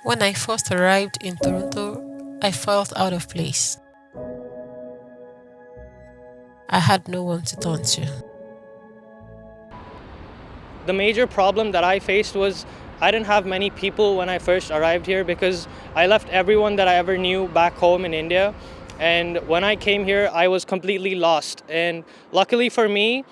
When I first arrived in Toronto, I felt out of place. I had no one to turn to. The major problem that I faced was I didn't have many people when I first arrived here because I left everyone that I ever knew back home in India. And when I came here, I was completely lost. And luckily for me,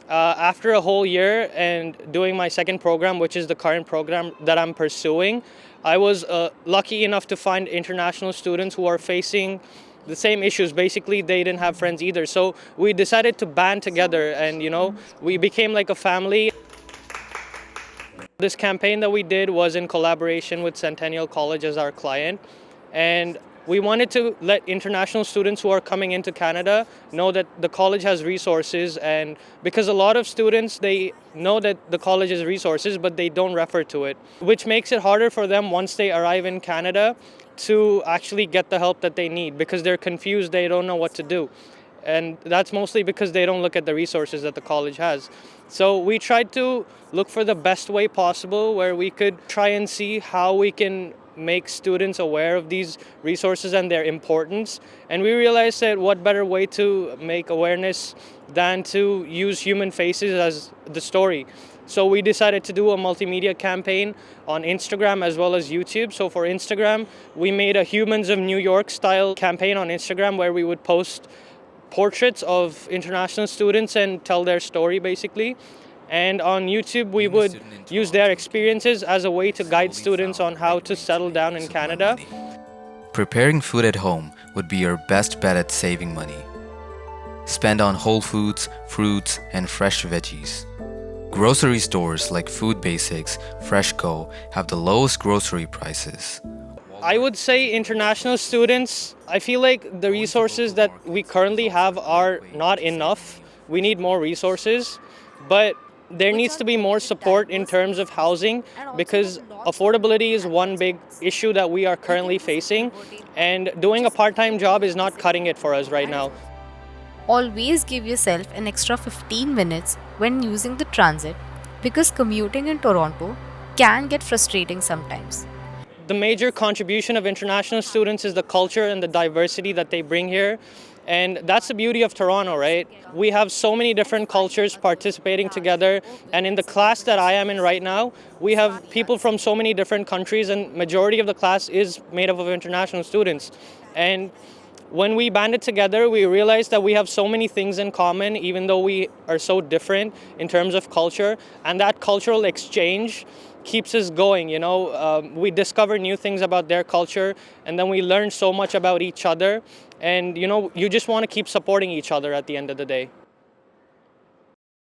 after a whole year and doing my second program, which is the current program that I'm pursuing, I was lucky enough to find international students who are facing the same issues. Basically, they didn't have friends either. So we decided to band together and, we became like a family. This campaign that we did was in collaboration with Centennial College as our client, and we wanted to let international students who are coming into Canada know that the college has resources, and because a lot of students, they know that the college has resources, but they don't refer to it, which makes it harder for them once they arrive in Canada to actually get the help that they need because they're confused, they don't know what to do. And that's mostly because they don't look at the resources that the college has. So we tried to look for the best way possible where we could try and see how we can make students aware of these resources and their importance. And we realized that what better way to make awareness than to use human faces as the story. So we decided to do a multimedia campaign on Instagram as well as YouTube. So for Instagram, we made a Humans of New York style campaign on Instagram where we would post portraits of international students and tell their story basically. And on YouTube, we would use their experiences as a way to guide students on how to settle down in Canada. Preparing food at home would be your best bet at saving money. Spend on whole foods, fruits, and fresh veggies. Grocery stores like Food Basics, Freshco have the lowest grocery prices. I would say international students, I feel like the resources that we currently have are not enough. We need more resources, but there needs to be more support in terms of housing because affordability is one big issue that we are currently facing, and doing a part-time job is not cutting it for us right now. Always give yourself an extra 15 minutes when using the transit because commuting in Toronto can get frustrating sometimes. The major contribution of international students is the culture and the diversity that they bring here. And that's the beauty of Toronto, right? We have so many different cultures participating together. And in the class that I am in right now, we have people from so many different countries, and majority of the class is made up of international students. And when we banded together, we realized that we have so many things in common, even though we are so different in terms of culture. And that cultural exchange keeps us going, we discover new things about their culture, and then we learn so much about each other. And, you just want to keep supporting each other at the end of the day.